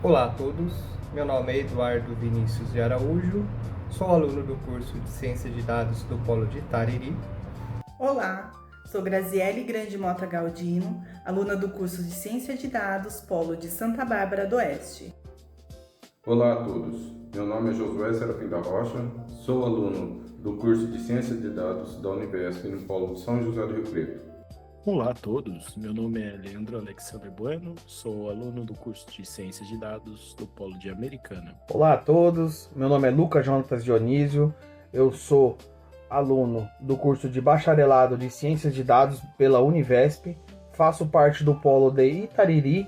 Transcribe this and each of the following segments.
Olá a todos, meu nome é Eduardo Vinícius de Araújo, sou aluno do curso de Ciência de Dados do Polo de Itariri. Olá, sou Graziele Grande Mota Galdino, aluna do curso de Ciência de Dados, Polo de Santa Bárbara do Oeste. Olá a todos, meu nome é Josué Serafim da Rocha, sou aluno do curso de Ciência de Dados da Univesp no Polo de São José do Rio Preto. Olá a todos, meu nome é Leandro Alexandre Bueno, sou aluno do curso de Ciências de Dados do Polo de Americana. Olá a todos, meu nome é Lucas Jonatas Dionísio, eu sou aluno do curso de Bacharelado de Ciências de Dados pela Univesp, faço parte do Polo de Itariri.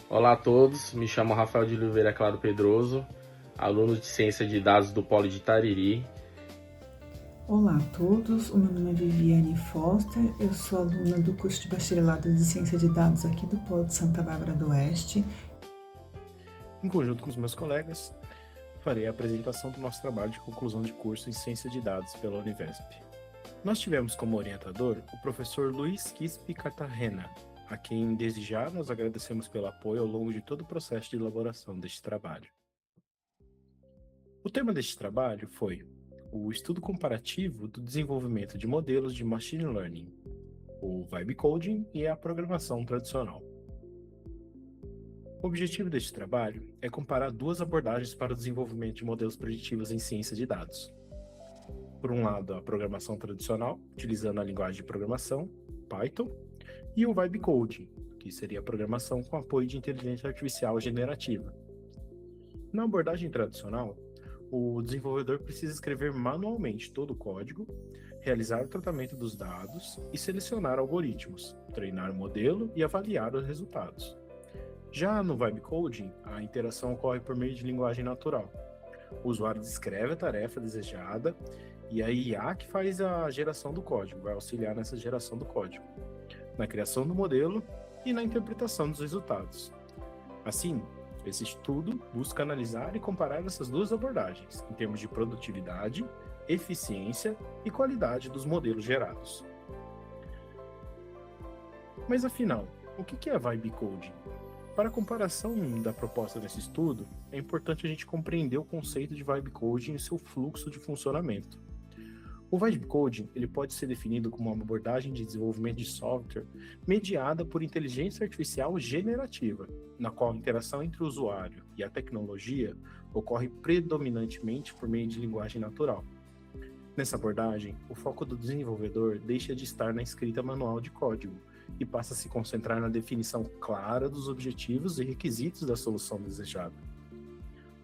Olá a todos, me chamo Rafael de Oliveira Claro Pedroso, aluno de Ciência de Dados do Polo de Itariri. Olá a todos, o meu nome é Viviane Foster, eu sou aluna do curso de Bacharelado de Ciência de Dados aqui do Polo de Santa Bárbara do Oeste. Em conjunto com os meus colegas, farei a apresentação do nosso trabalho de conclusão de curso em Ciência de Dados pela Univesp. Nós tivemos como orientador o professor Luiz Quispe Cartagena, a quem desde já nós agradecemos pelo apoio ao longo de todo o processo de elaboração deste trabalho. O tema deste trabalho foi o estudo comparativo do desenvolvimento de modelos de Machine Learning, o Vibe Coding e a programação tradicional. O objetivo deste trabalho é comparar duas abordagens para o desenvolvimento de modelos preditivos em ciência de dados. Por um lado, a programação tradicional, utilizando a linguagem de programação, Python, e o Vibe Coding, que seria a programação com apoio de inteligência artificial generativa. Na abordagem tradicional, o desenvolvedor precisa escrever manualmente todo o código, realizar o tratamento dos dados e selecionar algoritmos, treinar o modelo e avaliar os resultados. Já no Vibe Coding, a interação ocorre por meio de linguagem natural. O usuário descreve a tarefa desejada e a IA que faz a geração do código, vai auxiliar nessa geração do código, na criação do modelo e na interpretação dos resultados. Assim, esse estudo busca analisar e comparar essas duas abordagens, em termos de produtividade, eficiência e qualidade dos modelos gerados. Mas afinal, o que é Vibe Coding? Para a comparação da proposta desse estudo, é importante a gente compreender o conceito de Vibe Coding e seu fluxo de funcionamento. O Vibe Coding ele pode ser definido como uma abordagem de desenvolvimento de software mediada por inteligência artificial generativa, na qual a interação entre o usuário e a tecnologia ocorre predominantemente por meio de linguagem natural. Nessa abordagem, o foco do desenvolvedor deixa de estar na escrita manual de código e passa a se concentrar na definição clara dos objetivos e requisitos da solução desejada.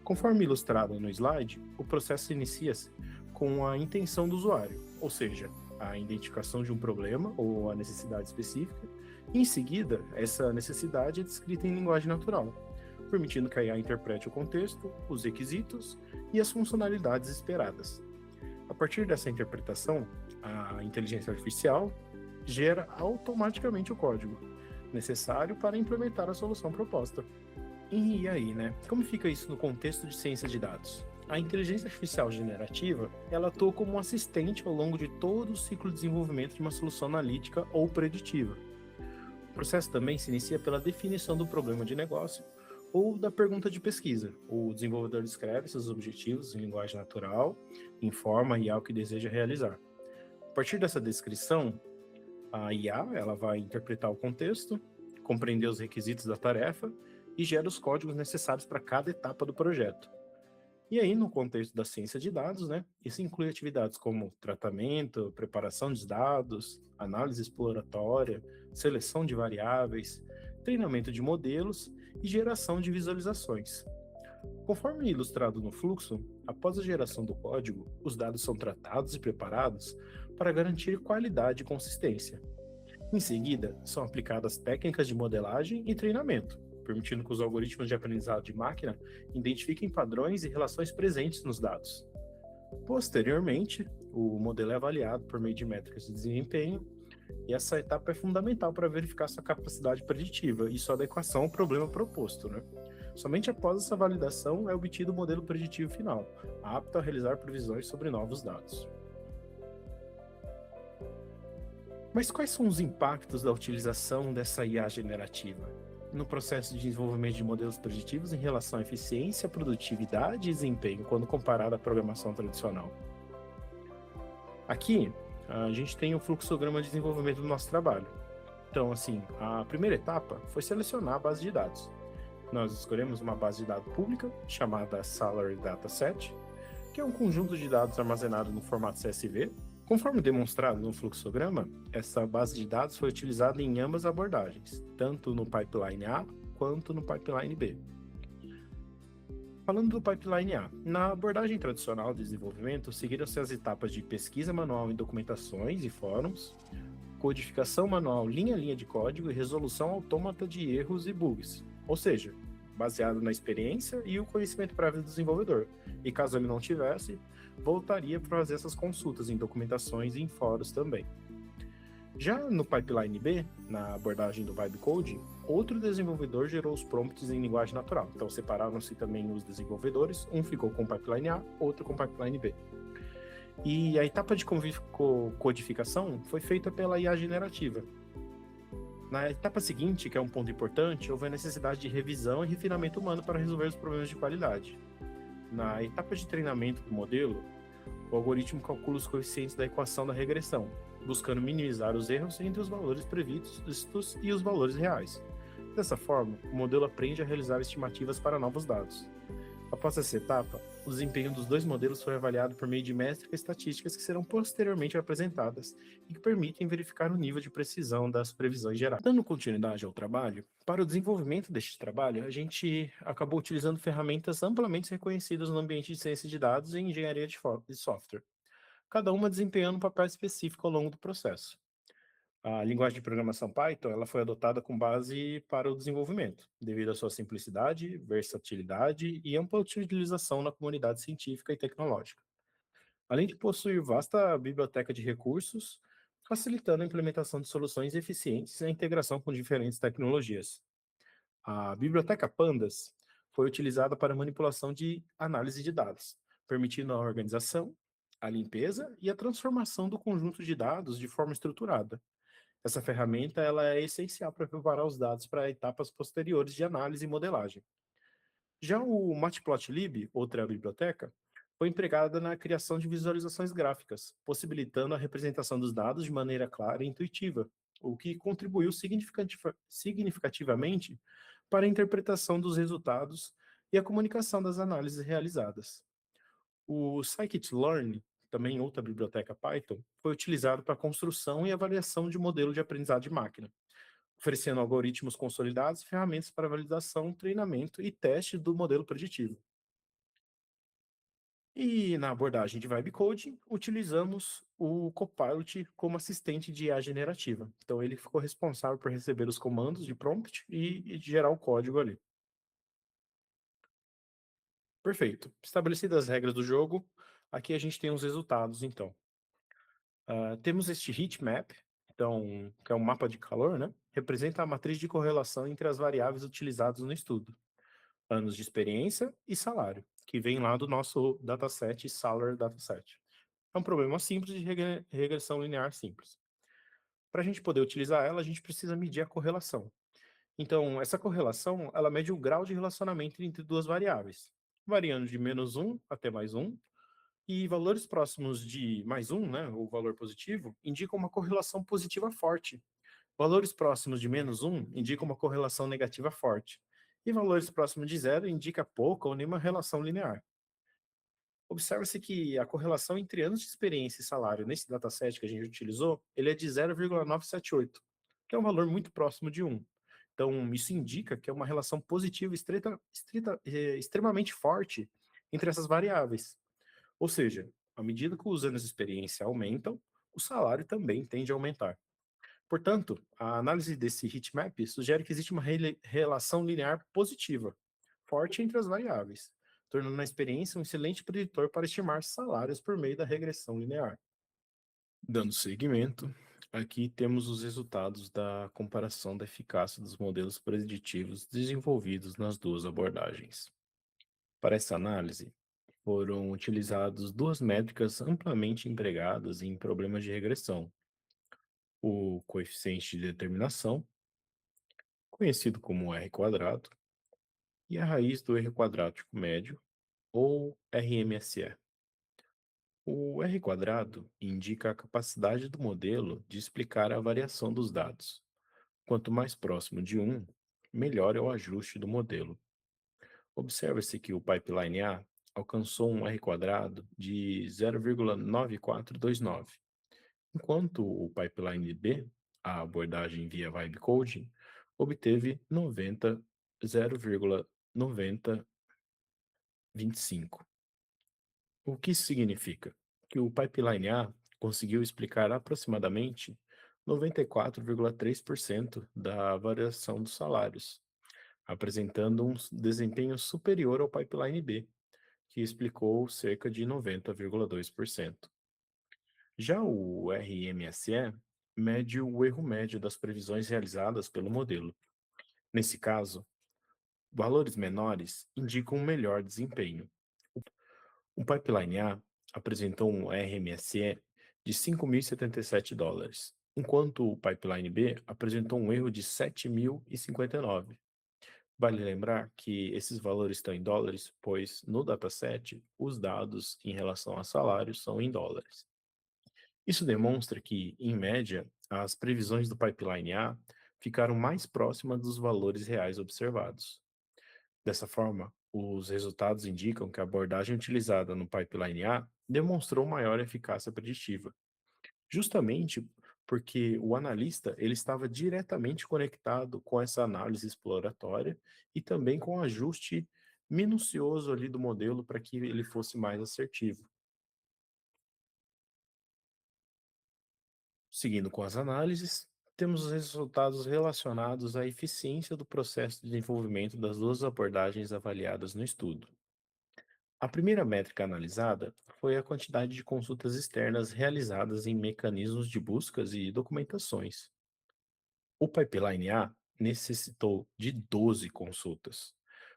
Conforme ilustrado no slide, o processo inicia-se com a intenção do usuário, ou seja, a identificação de um problema ou a necessidade específica, e em seguida, essa necessidade é descrita em linguagem natural, permitindo que a IA interprete o contexto, os requisitos e as funcionalidades esperadas. A partir dessa interpretação, a inteligência artificial gera automaticamente o código necessário para implementar a solução proposta. E aí, né? Como fica isso no contexto de ciência de dados? A inteligência artificial generativa, ela atua como um assistente ao longo de todo o ciclo de desenvolvimento de uma solução analítica ou preditiva. O processo também se inicia pela definição do problema de negócio ou da pergunta de pesquisa. O desenvolvedor descreve seus objetivos em linguagem natural, informa a IA o que deseja realizar. A partir dessa descrição, a IA ela vai interpretar o contexto, compreender os requisitos da tarefa e gera os códigos necessários para cada etapa do projeto. E aí, no contexto da ciência de dados, né, isso inclui atividades como tratamento, preparação de dados, análise exploratória, seleção de variáveis, treinamento de modelos e geração de visualizações. Conforme ilustrado no fluxo, após a geração do código, os dados são tratados e preparados para garantir qualidade e consistência. Em seguida, são aplicadas técnicas de modelagem e treinamento, permitindo que os algoritmos de aprendizado de máquina identifiquem padrões e relações presentes nos dados. Posteriormente, o modelo é avaliado por meio de métricas de desempenho, e essa etapa é fundamental para verificar sua capacidade preditiva e sua adequação ao problema proposto, né? Somente após essa validação é obtido o modelo preditivo final, apto a realizar previsões sobre novos dados. Mas quais são os impactos da utilização dessa IA generativa? no processo de desenvolvimento de modelos preditivos em relação à eficiência, produtividade e desempenho quando comparado à programação tradicional. Aqui, a gente tem o fluxograma de desenvolvimento do nosso trabalho. Então, assim, a primeira etapa foi selecionar a base de dados. Nós escolhemos uma base de dados pública, chamada Salary Dataset, que é um conjunto de dados armazenados no formato CSV. Conforme demonstrado no fluxograma, essa base de dados foi utilizada em ambas abordagens, tanto no pipeline A quanto no pipeline B. Falando do pipeline A, na abordagem tradicional de desenvolvimento, seguiram-se as etapas de pesquisa manual em documentações e fóruns, codificação manual linha a linha de código e resolução autômata de erros e bugs, ou seja, baseado na experiência e o conhecimento prévio do desenvolvedor, e caso ele não tivesse, voltaria para fazer essas consultas em documentações e em fóruns também. Já no pipeline B, na abordagem do Vibe Coding, outro desenvolvedor gerou os prompts em linguagem natural. Então separaram-se também os desenvolvedores, um ficou com o pipeline A, outro com o pipeline B. E a etapa de codificação foi feita pela IA generativa. Na etapa seguinte, que é um ponto importante, houve a necessidade de revisão e refinamento humano para resolver os problemas de qualidade. Na etapa de treinamento do modelo, o algoritmo calcula os coeficientes da equação da regressão, buscando minimizar os erros entre os valores previstos e os valores reais. Dessa forma, o modelo aprende a realizar estimativas para novos dados. Após essa etapa, o desempenho dos dois modelos foi avaliado por meio de métricas estatísticas que serão posteriormente apresentadas e que permitem verificar o nível de precisão das previsões gerais. Dando continuidade ao trabalho, para o desenvolvimento deste trabalho, a gente acabou utilizando ferramentas amplamente reconhecidas no ambiente de ciência de dados e engenharia de software, cada uma desempenhando um papel específico ao longo do processo. A linguagem de programação Python ela foi adotada com base para o desenvolvimento, devido à sua simplicidade, versatilidade e ampla utilização na comunidade científica e tecnológica, além de possuir vasta biblioteca de recursos, facilitando a implementação de soluções eficientes e a integração com diferentes tecnologias. A biblioteca Pandas foi utilizada para manipulação de análise de dados, permitindo a organização, a limpeza e a transformação do conjunto de dados de forma estruturada. Essa ferramenta ela é essencial para preparar os dados para etapas posteriores de análise e modelagem. Já o Matplotlib, outra biblioteca, foi empregada na criação de visualizações gráficas, possibilitando a representação dos dados de maneira clara e intuitiva, o que contribuiu significativamente para a interpretação dos resultados e a comunicação das análises realizadas. O scikit-learn, também outra biblioteca Python, foi utilizado para a construção e avaliação de modelo de aprendizado de máquina, oferecendo algoritmos consolidados e ferramentas para validação, treinamento e teste do modelo preditivo. E na abordagem de Vibe Coding, utilizamos o Copilot como assistente de IA generativa. Então ele ficou responsável por receber os comandos de prompt e gerar o código ali. Perfeito. Estabelecidas as regras do jogo, aqui a gente tem os resultados, então. Temos este heat map, então, que é um mapa de calor, né? Representa a matriz de correlação entre as variáveis utilizadas no estudo. Anos de experiência e salário, que vem lá do nosso dataset Salary Dataset. É um problema simples de regressão linear simples. Para a gente poder utilizar ela, a gente precisa medir a correlação. Então, essa correlação, ela mede o grau de relacionamento entre duas variáveis, variando de -1 até +1, e valores próximos de +1, né, o valor positivo, indicam uma correlação positiva forte. Valores próximos de -1 indicam uma correlação negativa forte. E valores próximos de 0 indica pouca ou nenhuma relação linear. Observa-se que a correlação entre anos de experiência e salário nesse dataset que a gente utilizou, ele é de 0,978, que é um valor muito próximo de 1. Então, isso indica que é uma relação positiva extremamente forte entre essas variáveis. Ou seja, à medida que os anos de experiência aumentam, o salário também tende a aumentar. Portanto, a análise desse heatmap sugere que existe uma relação linear positiva, forte entre as variáveis, tornando a experiência um excelente preditor para estimar salários por meio da regressão linear. Dando seguimento, aqui temos os resultados da comparação da eficácia dos modelos preditivos desenvolvidos nas duas abordagens. Para essa análise, foram utilizadas duas métricas amplamente empregadas em problemas de regressão: o coeficiente de determinação, conhecido como R quadrado, e a raiz do erro quadrático médio, ou RMSE. O R quadrado indica a capacidade do modelo de explicar a variação dos dados. Quanto mais próximo de 1, melhor é o ajuste do modelo. Observa-se que o pipeline A alcançou um R quadrado de 0,9429, enquanto o pipeline B, a abordagem via vibe coding, obteve 0,9025. O que isso significa? Que o pipeline A conseguiu explicar aproximadamente 94,3% da variação dos salários, apresentando um desempenho superior ao pipeline B, que explicou cerca de 90,2%. Já o RMSE mede o erro médio das previsões realizadas pelo modelo. Nesse caso, valores menores indicam um melhor desempenho. O pipeline A apresentou um RMSE de $5.077, enquanto o pipeline B apresentou um erro de 7.059. Vale lembrar que esses valores estão em dólares, pois no dataset os dados em relação a salários são em dólares. Isso demonstra que, em média, as previsões do pipeline A ficaram mais próximas dos valores reais observados. Dessa forma, os resultados indicam que a abordagem utilizada no pipeline A demonstrou maior eficácia preditiva, justamente porque o analista ele estava diretamente conectado com essa análise exploratória e também com o ajuste minucioso ali do modelo para que ele fosse mais assertivo. Seguindo com as análises, temos os resultados relacionados à eficiência do processo de desenvolvimento das duas abordagens avaliadas no estudo. A primeira métrica analisada foi a quantidade de consultas externas realizadas em mecanismos de buscas e documentações. O pipeline A necessitou de 12 consultas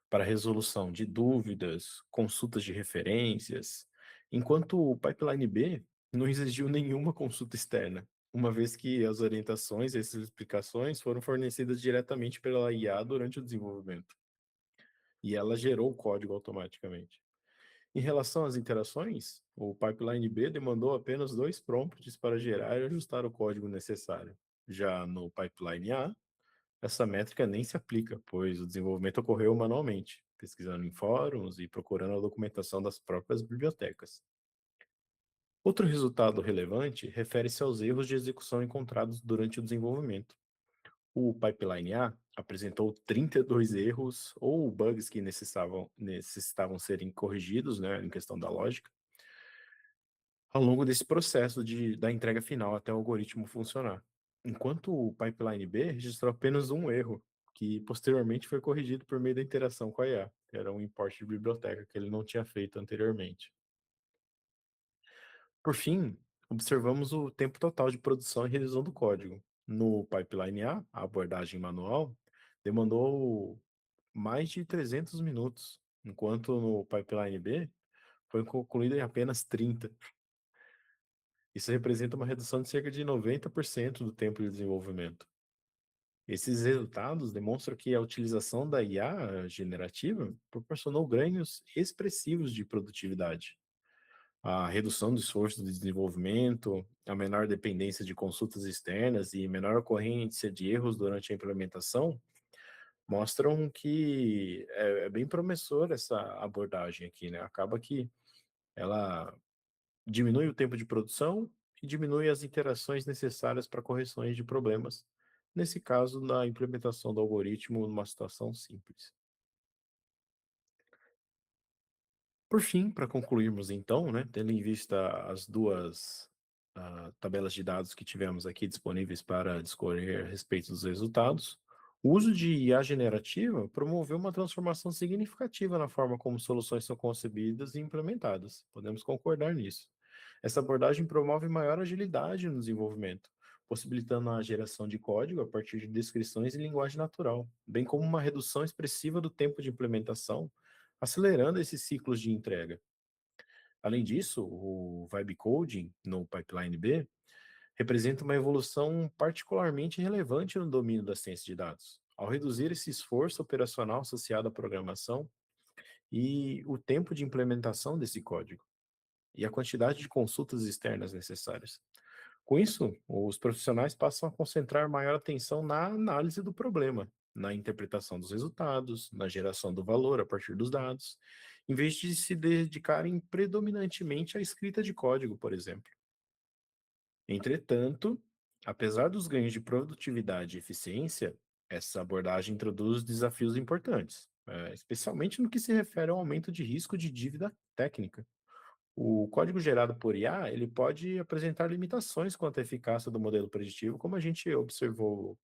para resolução de dúvidas, consultas de referências, enquanto o pipeline B não exigiu nenhuma consulta externa, uma vez que as orientações e essas explicações foram fornecidas diretamente pela IA durante o desenvolvimento, e ela gerou o código automaticamente. Em relação às interações, o pipeline B demandou apenas 2 prompts para gerar e ajustar o código necessário. Já no pipeline A, essa métrica nem se aplica, pois o desenvolvimento ocorreu manualmente, pesquisando em fóruns e procurando a documentação das próprias bibliotecas. Outro resultado relevante refere-se aos erros de execução encontrados durante o desenvolvimento. O pipeline A apresentou 32 erros ou bugs que necessitavam serem corrigidos, né, em questão da lógica, ao longo desse processo da entrega final até o algoritmo funcionar. Enquanto o pipeline B registrou apenas um erro, que posteriormente foi corrigido por meio da interação com a IA. Era um import de biblioteca que ele não tinha feito anteriormente. Por fim, observamos o tempo total de produção e revisão do código. No pipeline a abordagem manual demandou mais de 300 minutos, enquanto no pipeline B foi concluído em apenas 30. Isso representa uma redução de cerca de 90% do tempo de desenvolvimento. Esses resultados demonstram que a utilização da IA generativa proporcionou ganhos expressivos de produtividade. A redução do esforço de desenvolvimento, a menor dependência de consultas externas e menor ocorrência de erros durante a implementação mostram que é bem promissora essa abordagem aqui, né? Acaba que ela diminui o tempo de produção e diminui as interações necessárias para correções de problemas, nesse caso, na implementação do algoritmo numa situação simples. Por fim, para concluirmos então, né, tendo em vista as duas tabelas de dados que tivemos aqui disponíveis para discorrer a respeito dos resultados, o uso de IA generativa promoveu uma transformação significativa na forma como soluções são concebidas e implementadas. Podemos concordar nisso. Essa abordagem promove maior agilidade no desenvolvimento, possibilitando a geração de código a partir de descrições em linguagem natural, bem como uma redução expressiva do tempo de implementação, acelerando esses ciclos de entrega. Além disso, o Vibe Coding no Pipeline B representa uma evolução particularmente relevante no domínio da ciência de dados, Ao reduzir esse esforço operacional associado à programação e o tempo de implementação desse código, e a quantidade de consultas externas necessárias. Com isso, os profissionais passam a concentrar maior atenção na análise do problema, na interpretação dos resultados, na geração do valor a partir dos dados, em vez de se dedicarem predominantemente à escrita de código, por exemplo. Entretanto, apesar dos ganhos de produtividade e eficiência, essa abordagem introduz desafios importantes, especialmente no que se refere ao aumento de risco de dívida técnica. O código gerado por IA, ele pode apresentar limitações quanto à eficácia do modelo preditivo, como a gente observou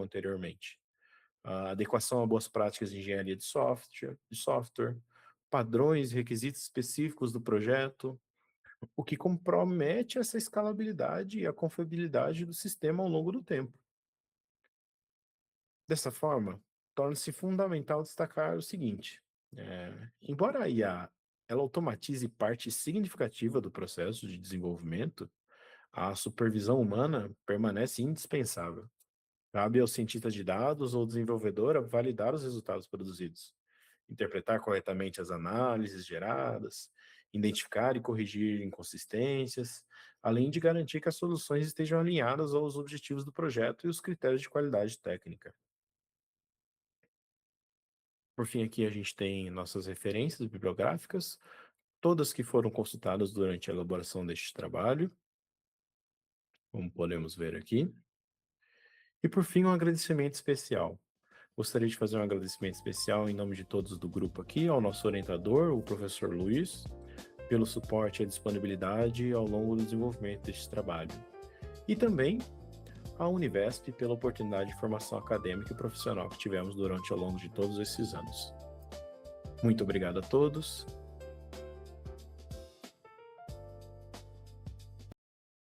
anteriormente. A adequação a boas práticas de engenharia de software, padrões e requisitos específicos do projeto, o que compromete essa escalabilidade e a confiabilidade do sistema ao longo do tempo. Dessa forma, torna-se fundamental destacar o seguinte: embora a IA ela automatize parte significativa do processo de desenvolvimento, a supervisão humana permanece indispensável. Cabe ao cientista de dados ou desenvolvedor validar os resultados produzidos, interpretar corretamente as análises geradas, identificar e corrigir inconsistências, além de garantir que as soluções estejam alinhadas aos objetivos do projeto e os critérios de qualidade técnica. Por fim, aqui a gente tem nossas referências bibliográficas, todas que foram consultadas durante a elaboração deste trabalho, como podemos ver aqui. E por fim, um agradecimento especial. Gostaria de fazer um agradecimento especial em nome de todos do grupo aqui, ao nosso orientador, o professor Luiz, pelo suporte e a disponibilidade ao longo do desenvolvimento deste trabalho. E também à Univesp pela oportunidade de formação acadêmica e profissional que tivemos ao longo de todos esses anos. Muito obrigado a todos